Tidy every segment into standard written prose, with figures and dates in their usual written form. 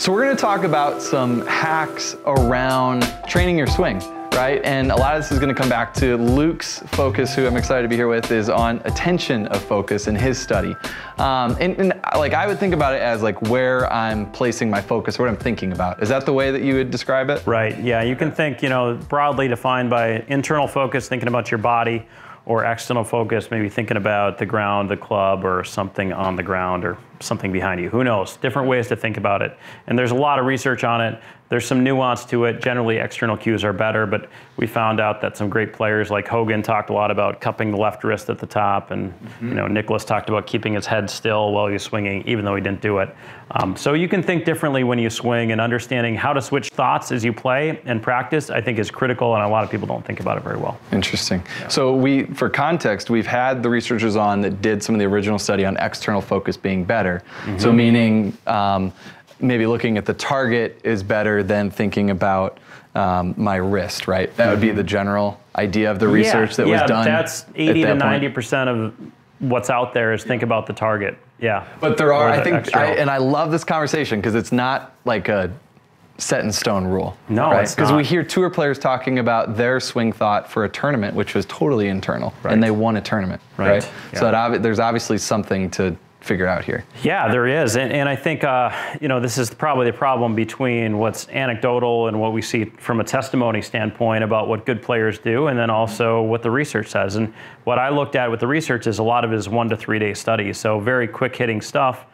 So we're going to talk about some hacks around training your swing, right? And a lot of this is going to come back to Luke's focus, who I'm excited to be here with, is on attention of focus in his study. And like I would think about it as like where I'm placing my focus, what I'm thinking about. Is that the way that you would describe it? Right, yeah, you can think, broadly defined by internal focus, thinking about your body, or external focus, maybe thinking about the ground, the club, or something on the ground, or something behind you. Who knows? Different ways to think about it. And there's a lot of research on it. There's some nuance to it. Generally, external cues are better, but we found out that some great players like Hogan talked a lot about cupping the left wrist at the top, and Nicholas talked about keeping his head still while he's swinging, even though he didn't do it. So you can think differently when you swing, and understanding how to switch thoughts as you play and practice, I think, is critical, and a lot of people don't think about it very well. Interesting. Yeah. So for context, we've had the researchers on that did some of the original study on external focus being better. So meaning maybe looking at the target is better than thinking about my wrist, right? That would be the general idea of the research that was done. Yeah, that's 80 to 90% of what's out there is think about the target. Yeah. But there are, and I love this conversation because it's not like a set in stone rule. No, right? it's not. Because we hear tour players talking about their swing thought for a tournament, which was totally internal, and they won a tournament, right? Yeah. So there's obviously something to figure out here. Yeah, there is, and I think this is probably the problem between what's anecdotal and what we see from a testimony standpoint about what good players do, and then also what the research says. And what I looked at with the research is a lot of it is 1 to 3 day studies, so very quick hitting stuff.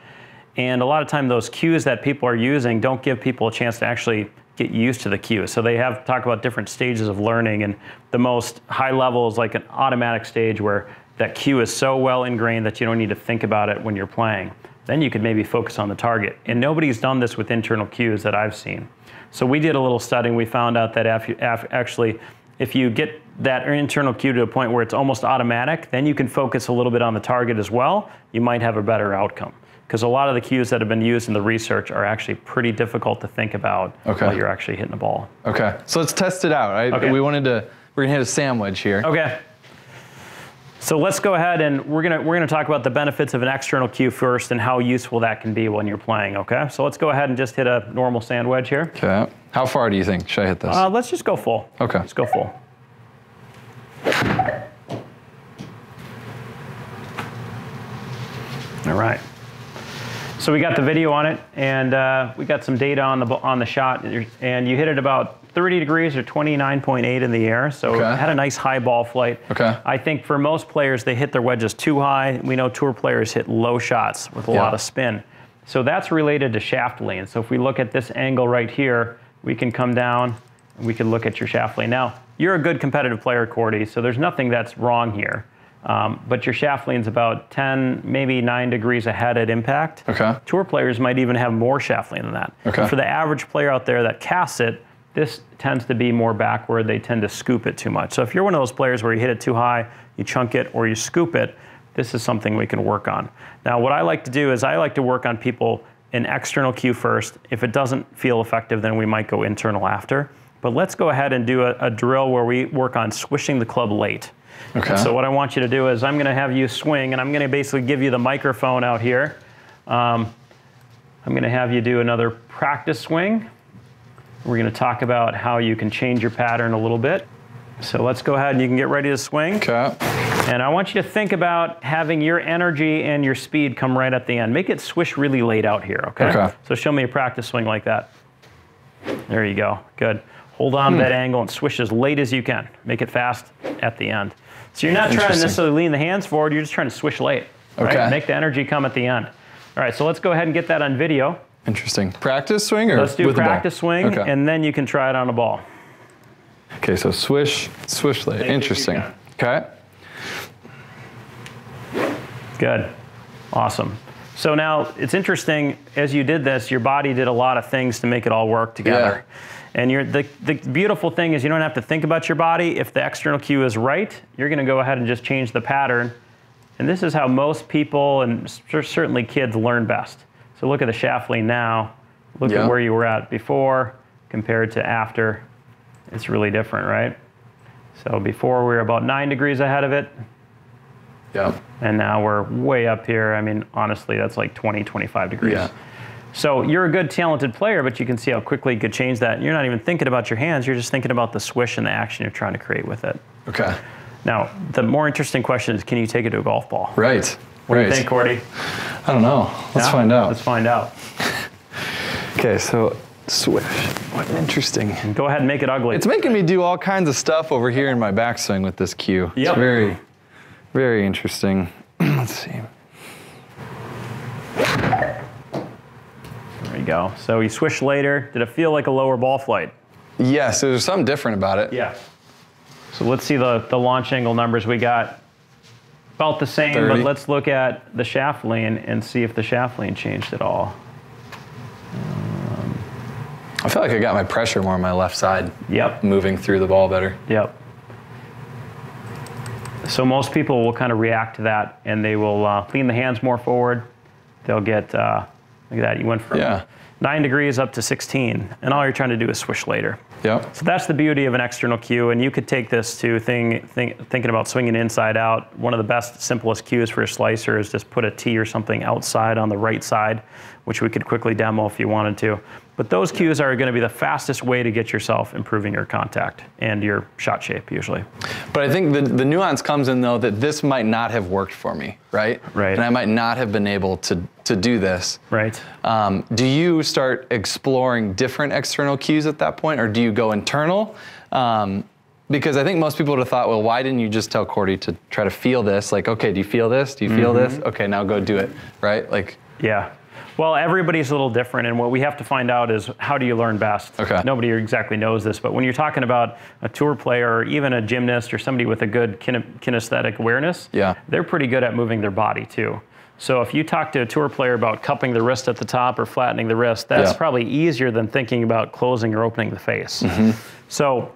And a lot of time those cues that people are using don't give people a chance to actually get used to the cues. So they have talk about different stages of learning, and the most high level is like an automatic stage where that cue is so well ingrained that you don't need to think about it when you're playing. Then you could maybe focus on the target. And nobody's done this with internal cues that I've seen. So we did a little study, and we found out that if you get that internal cue to a point where it's almost automatic, then you can focus a little bit on the target as well. You might have a better outcome. Because a lot of the cues that have been used in the research are actually pretty difficult to think about while you're actually hitting the ball. Okay, so let's test it out, right? Okay. We're gonna hit a sandwich here. Okay. So let's go ahead, and we're gonna talk about the benefits of an external cue first and how useful that can be when you're playing, okay? So let's go ahead and just hit a normal sand wedge here. Okay. How far do you think? Should I hit this? Let's just go full. Okay. Let's go full. All right. So we got the video on it, and we got some data on the shot, and you hit it about 30 degrees or 29.8 in the air, so it had a nice high ball flight. Okay. I think for most players, they hit their wedges too high. We know tour players hit low shots with a lot of spin. So that's related to shaft lean. So if we look at this angle right here, we can come down, and we can look at your shaft lean. Now, you're a good competitive player, Cordy, so there's nothing that's wrong here. But your shaft lean's about 10, maybe 9 degrees ahead at impact. Okay. Tour players might even have more shaft lean than that. Okay. For the average player out there that casts it, this tends to be more backward. They tend to scoop it too much. So if you're one of those players where you hit it too high, you chunk it, or you scoop it, this is something we can work on. Now, what I like to do is I like to work on people an external cue first. If it doesn't feel effective, then we might go internal after. But let's go ahead and do a drill where we work on swishing the club late. Okay. So what I want you to do is I'm going to have you swing, and I'm going to basically give you the microphone out here. I'm going to have you do another practice swing. We're going to talk about how you can change your pattern a little bit. So let's go ahead and you can get ready to swing. Okay. And I want you to think about having your energy and your speed come right at the end. Make it swish really late out here, okay? Okay. So show me a practice swing like that. There you go. Good. Hold on to that angle and swish as late as you can. Make it fast at the end. So you're not trying to necessarily lean the hands forward, you're just trying to swish late. Right? Okay. Make the energy come at the end. All right, so let's go ahead and get that on video. Interesting. Practice swing or let's do with practice the ball? swing, Okay. and then you can try it on a ball. Okay, so swish late. Interesting. Okay. Good. Awesome. So now it's interesting, as you did this, your body did a lot of things to make it all work together. Yeah. And the beautiful thing is you don't have to think about your body. If the external cue is right, you're going to go ahead and just change the pattern. And this is how most people, and certainly kids, learn best. So look at the shaft lean now. Look at where you were at before compared to after. It's really different, right? So before we were about 9 degrees ahead of it. Yeah. And now we're way up here. I mean, honestly, that's like 20, 25 degrees. Yeah. So you're a good, talented player, but you can see how quickly you could change that. You're not even thinking about your hands. You're just thinking about the swish and the action you're trying to create with it. Okay. Now, the more interesting question is, can you take it to a golf ball? Right. What do you think, Cordy? I don't know. Let's find out. Let's find out. Okay, so swish. What interesting. And go ahead and make it ugly. It's making me do all kinds of stuff over here in my backswing with this cue. Yep. It's very, very interesting. Let's see. There you go. So you swish later. Did it feel like a lower ball flight? Yes, there's something different about it. Yeah. So let's see the launch angle numbers we got. About the same, 30. but let's look at the shaft lean and see if the shaft lean changed at all. I feel like I got my pressure more on my left side. Yep. Moving through the ball better. Yep. So most people will kind of react to that, and they will lean the hands more forward. They'll get, look at that, you went from 9 degrees up to 16, and all you're trying to do is swish later. Yep. So that's the beauty of an external cue, and you could take this to thinking about swinging inside out. One of the best, simplest cues for a slicer is just put a tee or something outside on the right side, which we could quickly demo if you wanted to. But those cues are going to be the fastest way to get yourself improving your contact and your shot shape usually. But I think the nuance comes in though that this might not have worked for me, right? Right. And I might not have been able to do this. Right. Do you start exploring different external cues at that point, or do you go internal? Because I think most people would have thought, well, why didn't you just tell Cordy to try to feel this? Like, okay, do you feel this? Do you feel this? Okay, now go do it, right? Like. Yeah. Well, everybody's a little different, and what we have to find out is how do you learn best? Okay. Nobody exactly knows this, but when you're talking about a tour player or even a gymnast or somebody with a good kinesthetic awareness, they're pretty good at moving their body too. So if you talk to a tour player about cupping the wrist at the top or flattening the wrist, that's probably easier than thinking about closing or opening the face. So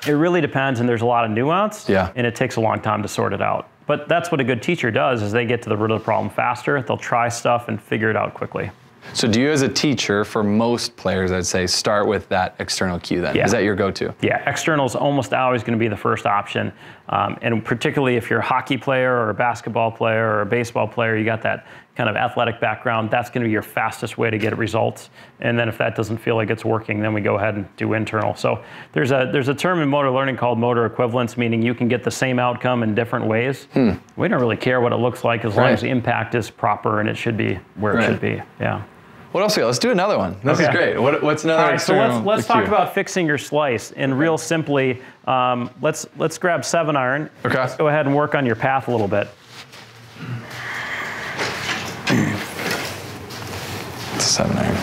it really depends, and there's a lot of nuance, and it takes a long time to sort it out. But that's what a good teacher does, is they get to the root of the problem faster. They'll try stuff and figure it out quickly. So do you, as a teacher, for most players, I'd say, start with that external cue then? Is that your go-to? Yeah, external is almost always going to be the first option. And particularly if you're a hockey player or a basketball player or a baseball player, you got that kind of athletic background, that's going to be your fastest way to get results. And then if that doesn't feel like it's working, then we go ahead and do internal. So there's a term in motor learning called motor equivalence, meaning you can get the same outcome in different ways. We don't really care what it looks like as long as the impact is proper and it should be where it should be. Yeah. What else? Let's do another one. This is great. What's another external? So let's talk about fixing your slice. And real simply, let's grab 7-iron. Okay. Let's go ahead and work on your path a little bit. It's a 7-iron.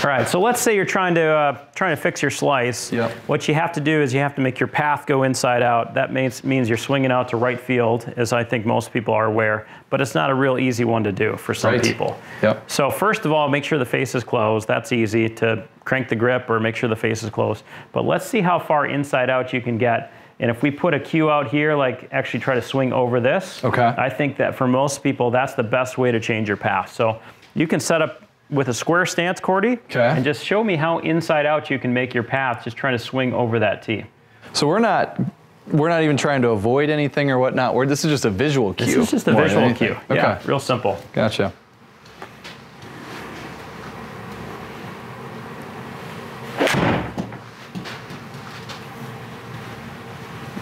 All right, so let's say you're trying to fix your slice. What you have to do is you have to make your path go inside out. That means you're swinging out to right field, as I think most people are aware, but it's not a real easy one to do for some people. So first of all, make sure the face is closed. That's easy to crank the grip or make sure the face is closed. But let's see how far inside out you can get. And if we put a cue out here, like actually try to swing over this, I think that for most people, that's the best way to change your path. So you can set up with a square stance, Cordy, and just show me how inside out you can make your path just trying to swing over that tee. So we're not even trying to avoid anything or whatnot. This is just a visual cue. This is just a visual cue. Yeah, real simple. Gotcha.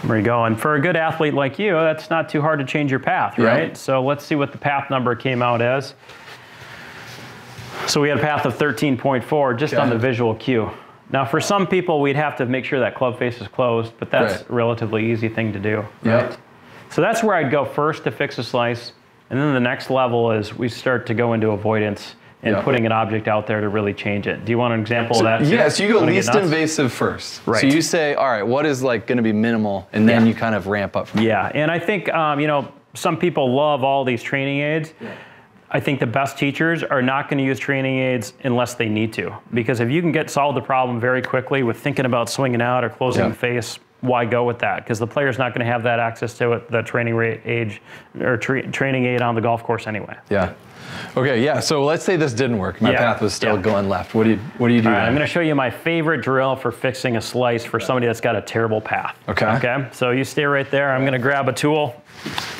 There you go. And for a good athlete like you, that's not too hard to change your path, right? So let's see what the path number came out as. So we had a path of 13.4 just on the visual cue. Now for some people, we'd have to make sure that club face is closed, but that's a relatively easy thing to do, right? So that's where I'd go first to fix a slice. And then the next level is we start to go into avoidance and putting an object out there to really change it. Do you want an example of that? Yes, you go least invasive first. So you say, all right, what is like going to be minimal? And then you kind of ramp up from there. And I think, some people love all these training aids. I think the best teachers are not going to use training aids unless they need to. Because if you can solve the problem very quickly with thinking about swinging out or closing the face, why go with that? Because the player's not going to have that access to it, the training aid on the golf course anyway. Okay, so let's say this didn't work. My path was still going left. What do you do? I'm going to show you my favorite drill for fixing a slice for somebody that's got a terrible path. Okay, so you stay right there. I'm going to grab a tool.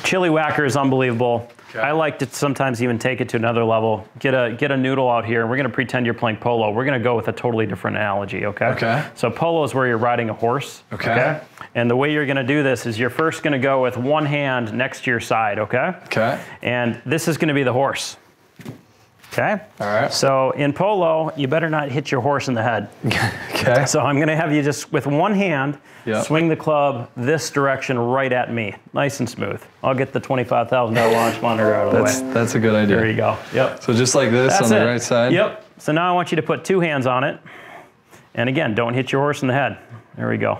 Chili Whacker is unbelievable. Okay. I like to sometimes even take it to another level. Get a noodle out here, and we're going to pretend you're playing polo. We're going to go with a totally different analogy, okay? Okay. So polo is where you're riding a horse. Okay. And the way you're going to do this is you're first going to go with one hand next to your side, okay? Okay. And this is going to be the horse. Okay? All right. So in polo, you better not hit your horse in the head. Okay. So I'm going to have you just, with one hand, yep. swing the club this direction right at me. Nice and smooth. I'll get the $25,000 launch monitor out of the way. That's a good idea. There you go. Yep. So just like this on the right side? Yep. So now I want you to put two hands on it. And again, don't hit your horse in the head. There we go.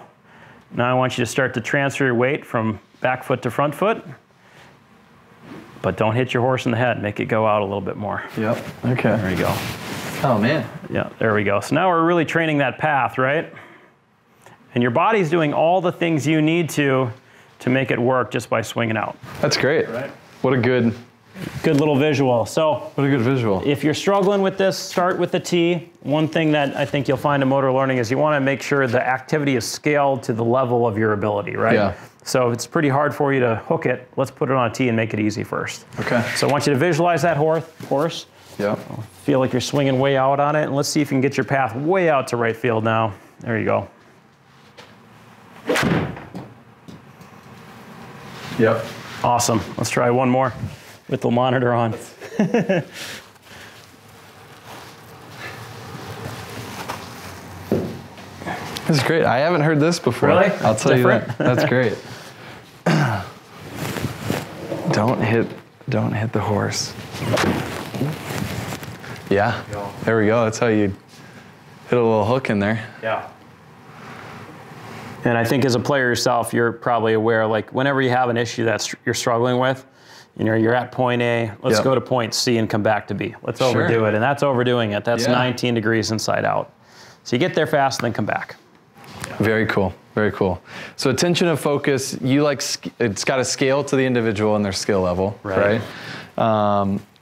Now I want you to start to transfer your weight from back foot to front foot. But don't hit your horse in the head. Make it go out a little bit more. Yep. Okay. There you go. Oh, man. Yeah, there we go. So now we're really training that path, right? And your body's doing all the things you need to make it work just by swinging out. That's great. Right? What a good little visual. So what a good visual. If you're struggling with this, start with the T. One thing that I think you'll find in motor learning is you want to make sure the activity is scaled to the level of your ability, right? Yeah. So if it's pretty hard for you to hook it, let's put it on a tee and make it easy first. Okay. So I want you to visualize that horse. Yeah. Feel like you're swinging way out on it, and let's see if you can get your path way out to right field now. There you go. Yep. Awesome. Let's try one more with the monitor on. This is great. I haven't heard this before. Really? I'll tell you that. That's great. Don't hit the horse. Yeah. There we go. That's how you hit a little hook in there. Yeah. And I think as a player yourself, you're probably aware, like whenever you have an issue that you're struggling with, you know, you're at point A, let's go to point C and come back to B. Let's overdo it. And that's overdoing it. That's 19 degrees inside out. So you get there fast and then come back. Very cool. Very cool. So attention of focus, it's got to scale to the individual and their skill level, right?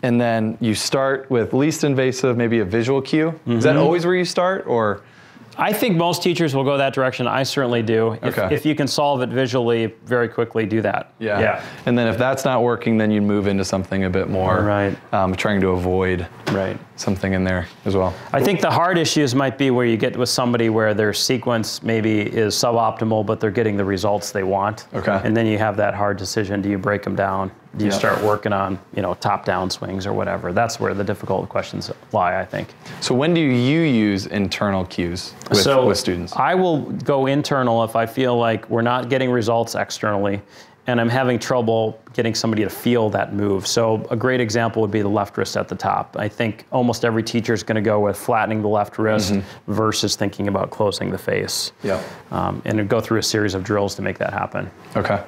And then you start with least invasive, maybe a visual cue. Mm-hmm. Is that always where you start, or? I think most teachers will go that direction. I certainly do. If you can solve it visually very quickly, do that. Yeah. And then if that's not working, then you move into something a bit more, trying to avoid something in there as well. I think the hard issues might be where you get with somebody where their sequence maybe is suboptimal, but they're getting the results they want. Okay. And then you have that hard decision. Do you break them down? Do you start working on, top-down swings or whatever? That's where the difficult questions lie, I think. So when do you use internal cues with students? I will go internal if I feel like we're not getting results externally and I'm having trouble getting somebody to feel that move. So a great example would be the left wrist at the top. I think almost every teacher is going to go with flattening the left wrist versus thinking about closing the face. Yeah. And go through a series of drills to make that happen. Okay.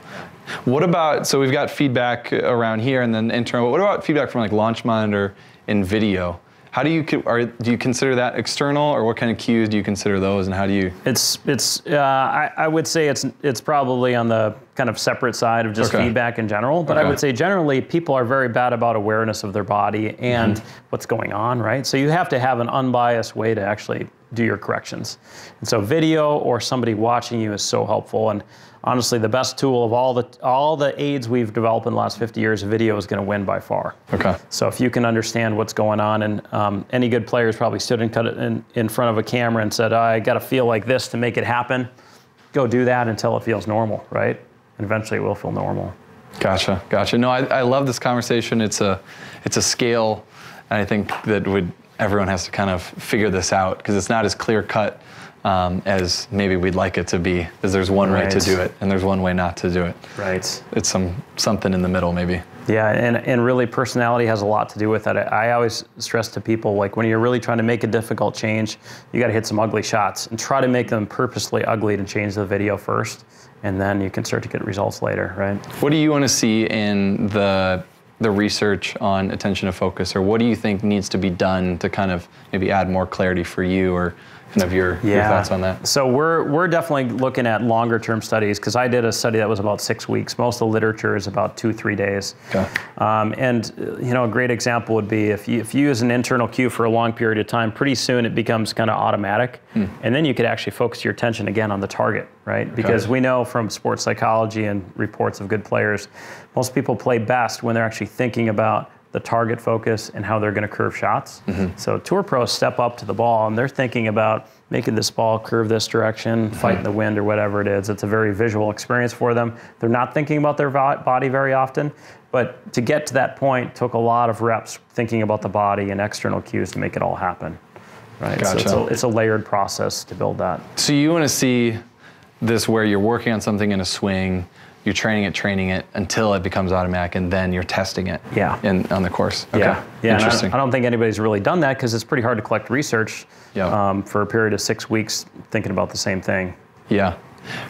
What about, so we've got feedback around here and then internal. What about feedback from like launch monitor and video? How do you consider that external, or what kind of cues do you consider those, and how do you? I would say it's probably on the kind of separate side of just feedback in general, but I would say generally people are very bad about awareness of their body and what's going on, right? So you have to have an unbiased way to actually do your corrections. And so video or somebody watching you is so helpful. And honestly, the best tool of all the aids we've developed in the last 50 years, video is going to win by far. Okay. So if you can understand what's going on, and any good players probably stood in front of a camera and said, I got to feel like this to make it happen, go do that until it feels normal, right? And eventually it will feel normal. Gotcha. No, I love this conversation. It's a scale, and I think that everyone has to kind of figure this out, because it's not as clear cut as maybe we'd like it to be, because there's one way to do it and there's one way not to do it. Right. It's something in the middle, maybe. Yeah, and really personality has a lot to do with that. I always stress to people, like when you're really trying to make a difficult change, you got to hit some ugly shots and try to make them purposely ugly to change the video first, and then you can start to get results later, right? What do you want to see in the research on attention to focus, or what do you think needs to be done to kind of maybe add more clarity for you, or kind of your thoughts on that? So we're definitely looking at longer term studies, because I did a study that was about 6 weeks. Most of the literature is about 2-3 days. Okay. And a great example would be if you use an internal cue for a long period of time, pretty soon it becomes kind of automatic. And then you could actually focus your attention again on the target, right? Because we know from sports psychology and reports of good players, most people play best when they're actually thinking about the target focus and how they're going to curve shots. So tour pros step up to the ball and they're thinking about making this ball curve this direction, fighting the wind or whatever it is. It's a very visual experience for them. They're not thinking about their body very often, but to get to that point took a lot of reps thinking about the body and external cues to make it all happen. Right? Gotcha. So it's a layered process to build that. So you want to see this where you're working on something in a swing, you're training it until it becomes automatic, and then you're testing it on the course. Okay. Yeah. Interesting. I don't think anybody's really done that because it's pretty hard to collect research for a period of 6 weeks thinking about the same thing. Yeah.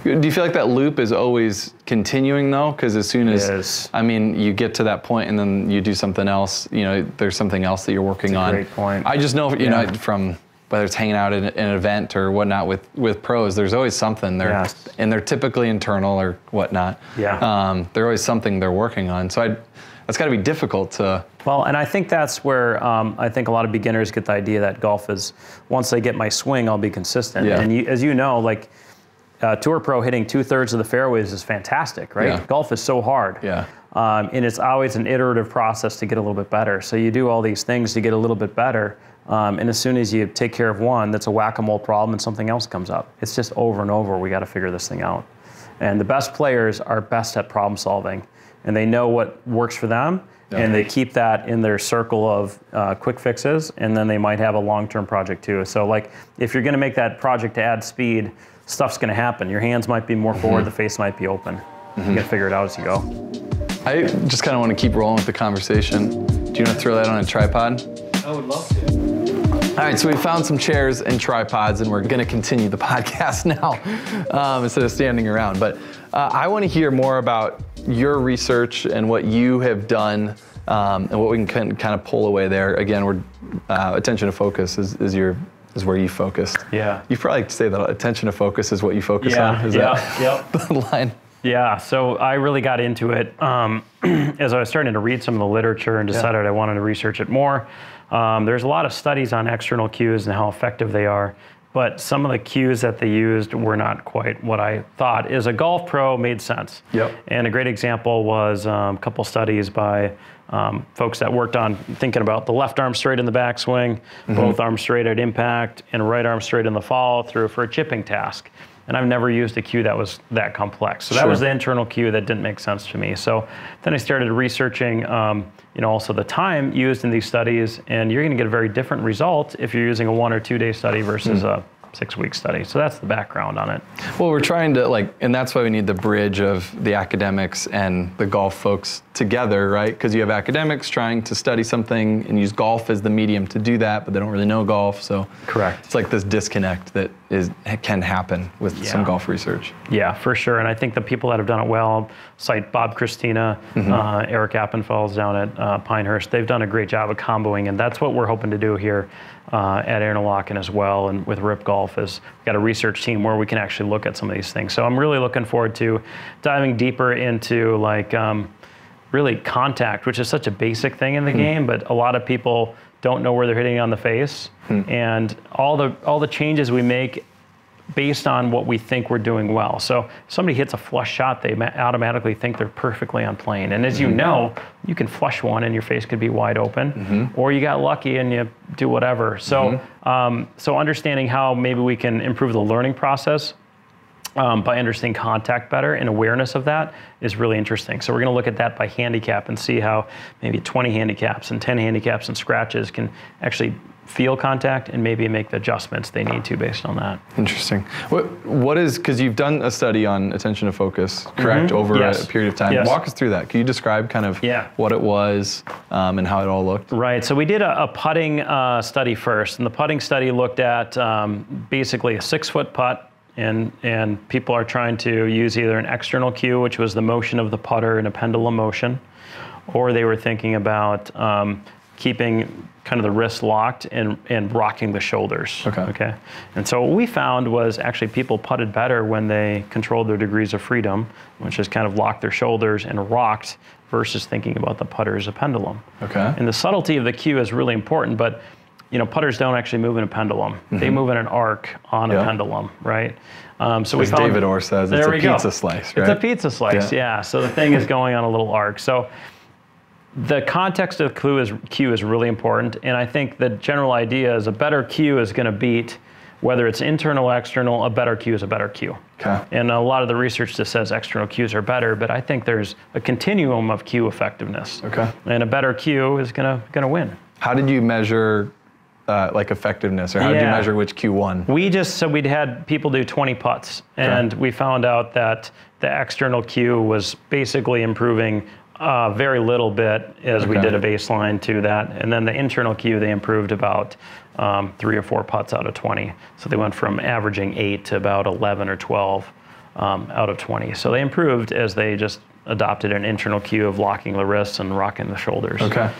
Do you feel like that loop is always continuing though? Because as soon as, I mean, you get to that point and then you do something else, there's something else that you're working on. Great point. I just know, you know, from whether it's hanging out at an event or whatnot with pros, there's always something there, and they're typically internal or whatnot. They're always something they're working on. So that's got to be difficult to. Well, and I think that's where I think a lot of beginners get the idea that golf is, once I get my swing, I'll be consistent. And as you know, like tour pro hitting 2/3 of the fairways is fantastic, right? Golf is so hard. And it's always an iterative process to get a little bit better. So you do all these things to get a little bit better. And as soon as you take care of one, that's a whack-a-mole problem and something else comes up. It's just over and over, we got to figure this thing out. And the best players are best at problem solving, and they know what works for them, and they keep that in their circle of quick fixes, and then they might have a long-term project too. So like, if you're gonna make that project to add speed, stuff's gonna happen. Your hands might be more forward, the face might be open. You gotta figure it out as you go. I just kind of want to keep rolling with the conversation. Do you want to throw that on a tripod? I would love to. All right, so we found some chairs and tripods, and we're going to continue the podcast now instead of standing around. But I want to hear more about your research and what you have done, and what we can kind of pull away there. Again, we're attention to focus is where you focused. You probably say that attention to focus is what you focus on. Is that the line? Yeah, so I really got into it as I was starting to read some of the literature and decided I wanted to research it more. There's a lot of studies on external cues and how effective they are, but some of the cues that they used were not quite what I thought. As a golf pro, made sense. And a great example was a couple studies by folks that worked on thinking about the left arm straight in the backswing, both arms straight at impact, and right arm straight in the follow through for a chipping task. And I've never used a cue that was that complex. So that was the internal cue that didn't make sense to me. So then I started researching, also the time used in these studies, and you're going to get a very different result if you're using a 1 or 2 day study versus a 6-week study. So that's the background on it. Well, we're trying to and that's why we need the bridge of the academics and the golf folks together, right? Because you have academics trying to study something and use golf as the medium to do that, but they don't really know golf. So it's like this disconnect that can happen with some golf research. Yeah, for sure. And I think the people that have done it well, cite Bob Christina, Eric Appenfels down at Pinehurst, they've done a great job of comboing, and that's what we're hoping to do here at Interlachen as well, and with Rip Golf, is we've got a research team where we can actually look at some of these things. So I'm really looking forward to diving deeper into really contact, which is such a basic thing in the game, but a lot of people don't know where they're hitting on the face, and all the changes we make based on what we think we're doing well. So if somebody hits a flush shot, they automatically think they're perfectly on plane. And as you know, you can flush one and your face could be wide open, or you got lucky and you do whatever. So, so understanding how maybe we can improve the learning process by understanding contact better and awareness of that is really interesting. So we're going to look at that by handicap and see how maybe 20 handicaps and 10 handicaps and scratches can actually feel contact and maybe make the adjustments they need to based on that. Interesting. What is, because you've done a study on attention to focus, correct, over a period of time. Walk us through that. Can you describe kind of what it was and how it all looked? Right. So we did a putting study first, and the putting study looked at basically a 6-foot putt, and people are trying to use either an external cue, which was the motion of the putter in a pendulum motion, or they were thinking about keeping kind of the wrist locked and rocking the shoulders. Okay. And so what we found was actually people putted better when they controlled their degrees of freedom, which is kind of locked their shoulders and rocked versus thinking about the putter as a pendulum. And the subtlety of the cue is really important, but putters don't actually move in a pendulum. They move in an arc on a pendulum, right? So as David Orr says, it's a pizza slice, right? It's a pizza slice, yeah. So the thing is going on a little arc. So the context of the cue is really important, and I think the general idea is a better cue is going to beat, whether it's internal or external, a better cue is a better cue. Okay. And a lot of the research just says external cues are better, but I think there's a continuum of cue effectiveness. Okay. And a better cue is gonna win. How did you measure like effectiveness, or how did you measure which cue won? We'd had people do 20 putts, and we found out that the external cue was basically improving very little bit as we did a baseline to that. And then the internal cue, they improved about 3 or 4 putts out of 20. So they went from averaging 8 to about 11 or 12 out of 20. So they improved as they just adopted an internal cue of locking the wrists and rocking the shoulders. Okay.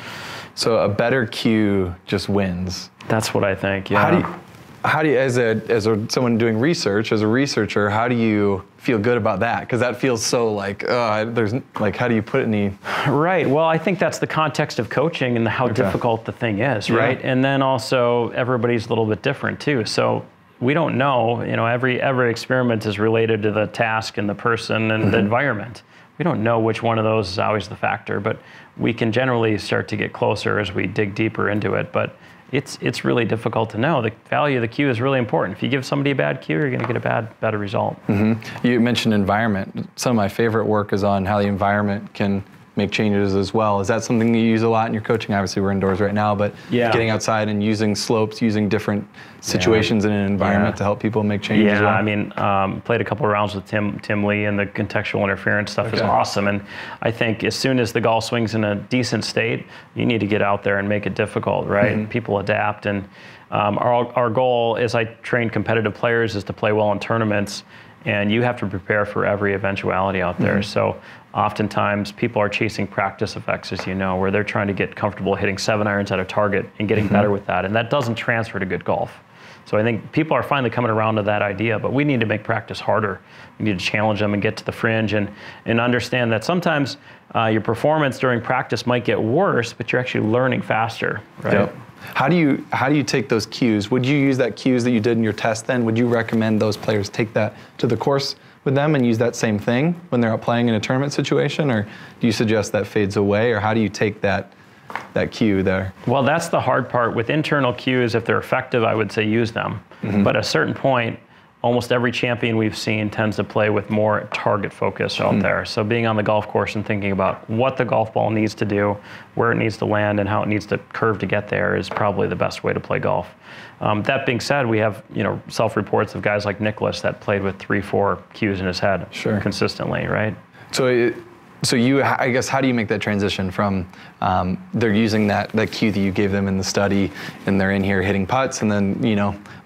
So a better cue just wins. That's what I think, yeah. How do you, as someone doing research, as a researcher, how do you feel good about that? Because that feels so like, how do you put it in the... Right, well, I think that's the context of coaching and how difficult the thing is, right? And then also, everybody's a little bit different too. So we don't know, every experiment is related to the task and the person and the environment. We don't know which one of those is always the factor, but we can generally start to get closer as we dig deeper into it. But it's really difficult to know. The value of the cue is really important. If you give somebody a bad cue, you're going to get a better result. You mentioned environment. Some of my favorite work is on how the environment can make changes as well. Is that something you use a lot in your coaching? Obviously, we're indoors right now, but getting outside and using slopes, using different situations in an environment to help people make changes as well? I mean, played a couple of rounds with Tim Lee, and the contextual interference stuff is awesome. And I think as soon as the golf swing's in a decent state, you need to get out there and make it difficult, right? People adapt. And our goal, as I train competitive players, is to play well in tournaments. And you have to prepare for every eventuality out there. So oftentimes people are chasing practice effects, as you know, where they're trying to get comfortable hitting 7 irons at a target and getting better with that. And that doesn't transfer to good golf. So I think people are finally coming around to that idea, but we need to make practice harder. We need to challenge them and get to the fringe and understand that sometimes your performance during practice might get worse, but you're actually learning faster, right? Yep. How do you take those cues? Would you use that cues that you did in your test then? Would you recommend those players take that to the course with them and use that same thing when they're out playing in a tournament situation? Or do you suggest that fades away? Or how do you take that cue there? Well, that's the hard part. With internal cues, if they're effective, I would say use them. But at a certain point, almost every champion we've seen tends to play with more target focus out there. So being on the golf course and thinking about what the golf ball needs to do, where it needs to land, and how it needs to curve to get there is probably the best way to play golf. That being said, we have self-reports of guys like Nicholas that played with 3-4 cues in his head consistently, right? So you, I guess, how do you make that transition from they're using that cue that you gave them in the study, and they're in here hitting putts, and then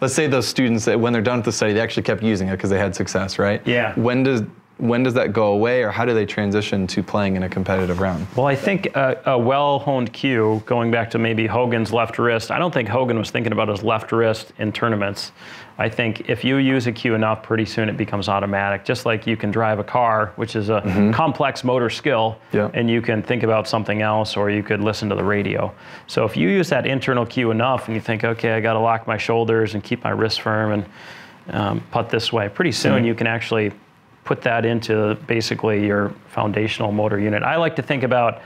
let's say those students that when they're done with the study, they actually kept using it because they had success, right? Yeah. When does that go away, or how do they transition to playing in a competitive round? Well, I think a well-honed cue, going back to maybe Hogan's left wrist, I don't think Hogan was thinking about his left wrist in tournaments. I think if you use a cue enough, pretty soon it becomes automatic. Just like you can drive a car, which is a complex motor skill, and you can think about something else, or you could listen to the radio. So if you use that internal cue enough and you think, okay, I got to lock my shoulders and keep my wrist firm and putt this way, pretty soon you can actually put that into basically your foundational motor unit. I like to think about,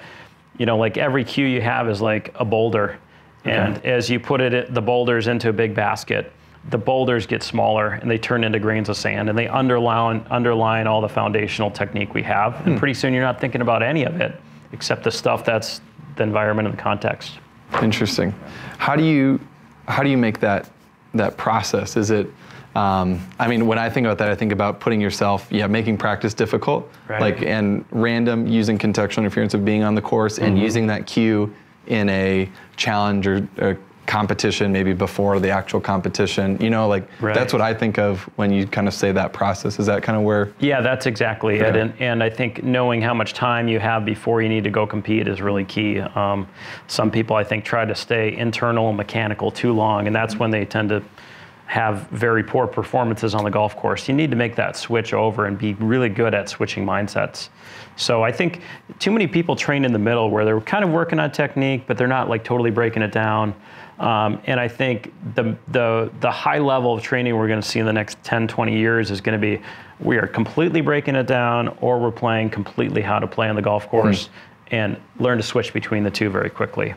like every cue you have is like a boulder. And as you put the boulders into a big basket, the boulders get smaller and they turn into grains of sand, and they underline all the foundational technique we have. And pretty soon you're not thinking about any of it except the stuff that's the environment and the context. Interesting. How do you make that process? Is it, I mean, when I think about that, I think about putting yourself, making practice difficult, and random, using contextual interference of being on the course and using that cue in a challenge or a competition, maybe before the actual competition. That's what I think of when you kind of say that process. Is that kind of where? Yeah, that's exactly it. And I think knowing how much time you have before you need to go compete is really key. Some people, I think, try to stay internal and mechanical too long, and that's when they tend to have very poor performances on the golf course. You need to make that switch over and be really good at switching mindsets. So I think too many people train in the middle where they're kind of working on technique, but they're not like totally breaking it down. And I think the high level of training we're going to see in the next 10, 20 years is going to be, we are completely breaking it down, or we're playing completely how to play on the golf course and learn to switch between the two very quickly.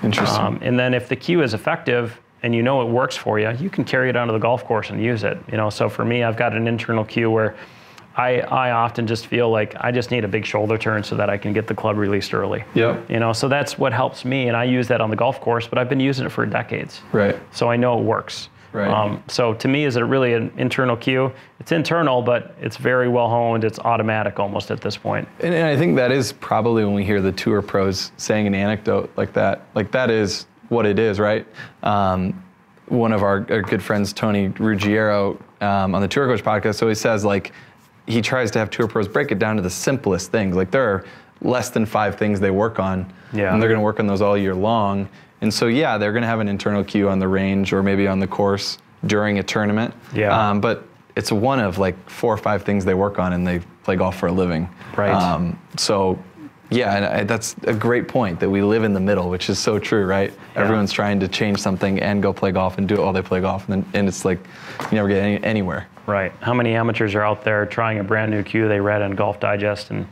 Interesting. And then if the cue is effective and you know it works for you, you can carry it onto the golf course and use it. So for me, I've got an internal cue where I often just feel like I just need a big shoulder turn so that I can get the club released early. Yep. So that's what helps me, and I use that on the golf course, but I've been using it for decades. Right. So I know it works. Right. So to me, is it really an internal cue? It's internal, but it's very well honed. It's automatic almost at this point. And I think that is probably when we hear the tour pros saying an anecdote like that is what it is, right? One of our good friends, Tony Ruggiero, on the Tour Coach podcast, always says, like, he tries to have tour pros break it down to the simplest things. Like, there are less than 5 things they work on, and they're going to work on those all year long. And so, yeah, they're going to have an internal cue on the range or maybe on the course during a tournament. Yeah. But it's one of like 4 or 5 things they work on, and they play golf for a living. Right. So, yeah, and that's a great point, that we live in the middle, which is so true, right? Yeah. Everyone's trying to change something and go play golf and do it while they play golf, and it's like you never get anywhere. Right. How many amateurs are out there trying a brand new cue they read on Golf Digest, and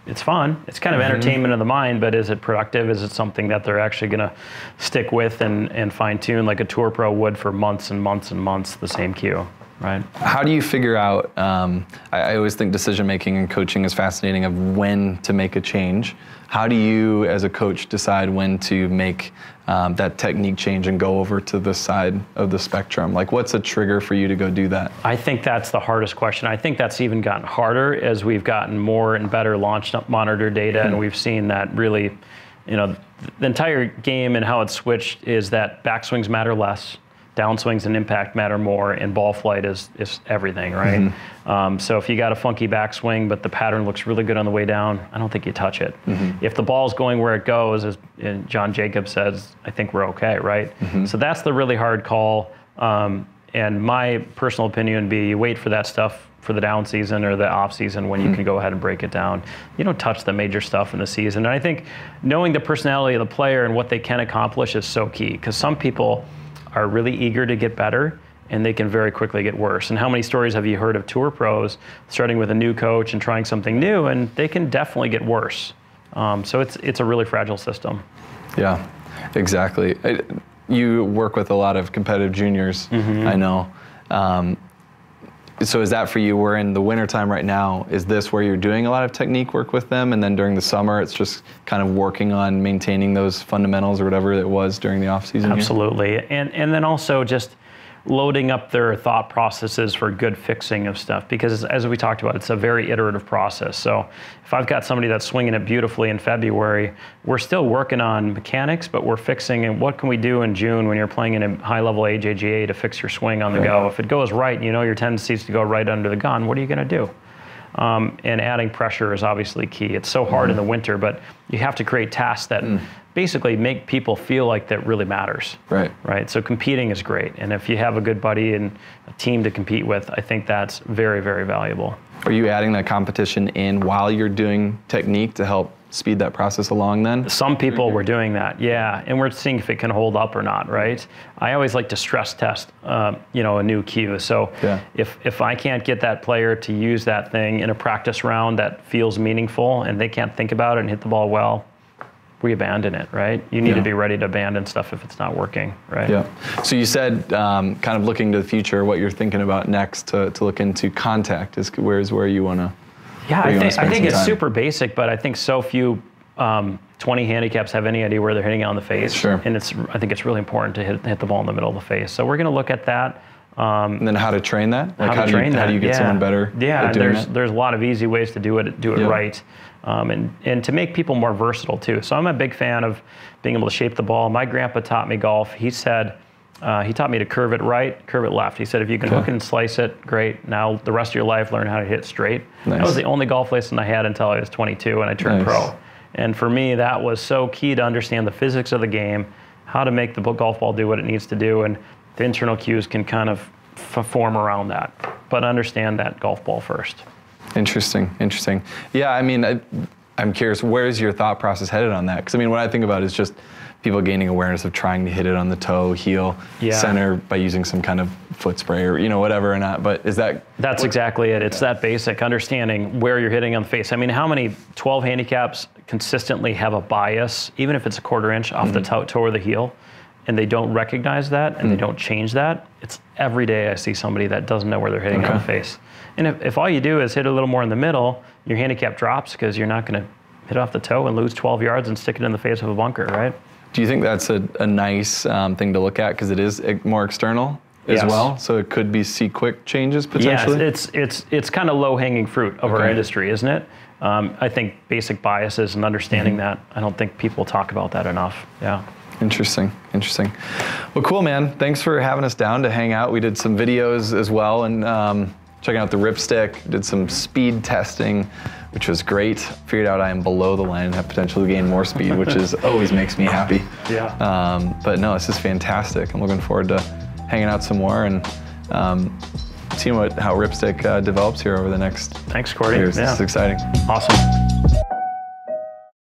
it's fun. It's kind of entertainment of the mind, but is it productive? Is it something that they're actually going to stick with and fine tune like a tour pro would for months and months and months, the same cue? Right. How do you figure out, I always think decision making and coaching is fascinating, of when to make a change. How do you as a coach decide when to make that technique change and go over to this side of the spectrum? Like, what's a trigger for you to go do that? I think that's the hardest question. I think that's even gotten harder as we've gotten more and better launch monitor data, and we've seen that really, the entire game and how it's switched is that backswings matter less, downswings and impact matter more, and ball flight is everything, right? So if you got a funky backswing, but the pattern looks really good on the way down, I don't think you touch it. If the ball's going where it goes, as John Jacobs says, I think we're okay, right? So that's the really hard call. And my personal opinion would be, you wait for that stuff for the down season or the off season when you can go ahead and break it down. You don't touch the major stuff in the season. And I think knowing the personality of the player and what they can accomplish is so key, because some people are really eager to get better, and they can very quickly get worse. And how many stories have you heard of tour pros starting with a new coach and trying something new, and they can definitely get worse. So it's a really fragile system. Yeah, exactly. You work with a lot of competitive juniors, I know. So is that for you? We're in the wintertime right now. Is this where you're doing a lot of technique work with them, and then during the summer it's just kind of working on maintaining those fundamentals or whatever it was during the off season? Absolutely. And then also just loading up their thought processes for good fixing of stuff, because as we talked about, it's a very iterative process. So if I've got somebody that's swinging it beautifully in February, we're still working on mechanics, but we're fixing, and what can we do in June when you're playing in a high-level AJGA to fix your swing on the go? If it goes right, and you know your tendency is to go right under the gun, what are you going to do? And adding pressure is obviously key. It's so hard in the winter, but you have to create tasks that basically make people feel like that really matters. Right. So competing is great. And if you have a good buddy and a team to compete with, I think that's very, very valuable. Are you adding that competition in while you're doing technique to help speed that process along then? Some people were doing that, yeah. And we're seeing if it can hold up or not, right? I always like to stress test, a new cue. So if I can't get that player to use that thing in a practice round that feels meaningful and they can't think about it and hit the ball well, we abandon it, right? You need to be ready to abandon stuff if it's not working, right? Yeah. So you said, kind of looking to the future, what you're thinking about next to look into contact is where you want to. Yeah, I think it's super basic, but I think so few 20 handicaps have any idea where they're hitting it on the face. Sure. And I think it's really important to hit the ball in the middle of the face. So we're going to look at that. And then how to train that? Like how do you get someone better? Yeah, there's a lot of easy ways to do it right. And to make people more versatile too. So I'm a big fan of being able to shape the ball. My grandpa taught me golf. He said, he taught me to curve it right, curve it left. He said, if you can hook and slice it, great. Now the rest of your life, learn how to hit straight. Nice. That was the only golf lesson I had until I was 22 and I turned pro. And for me, that was so key to understand the physics of the game, how to make the golf ball do what it needs to do, and the internal cues can kind of form around that. But understand that golf ball first. Interesting. Yeah, I mean, I'm curious, where's your thought process headed on that? Because I mean, what I think about is just people gaining awareness of trying to hit it on the toe, heel, center by using some kind of foot spray or, whatever or not. But is that... That's exactly it. It's that basic understanding where you're hitting on the face. I mean, how many 12 handicaps consistently have a bias, even if it's a quarter inch off the toe or the heel, and they don't recognize that and they don't change that? It's every day I see somebody that doesn't know where they're hitting on the face. And if all you do is hit a little more in the middle, your handicap drops because you're not going to hit off the toe and lose 12 yards and stick it in the face of a bunker, right? Do you think that's a nice thing to look at because it is more external as well? So it could see quick changes potentially? Yes, it's kind of low-hanging fruit of our industry, isn't it? I think basic biases and understanding that, I don't think people talk about that enough. Yeah. Interesting. Well, cool, man. Thanks for having us down to hang out. We did some videos as well and checking out the ripstick, did some speed testing, which was great. Figured out I am below the line and have potential to gain more speed, which always makes me happy. Yeah. But no, this is fantastic. I'm looking forward to hanging out some more and seeing how ripstick develops here over the next Thanks, Cordy. years. Yeah. This is exciting. Awesome.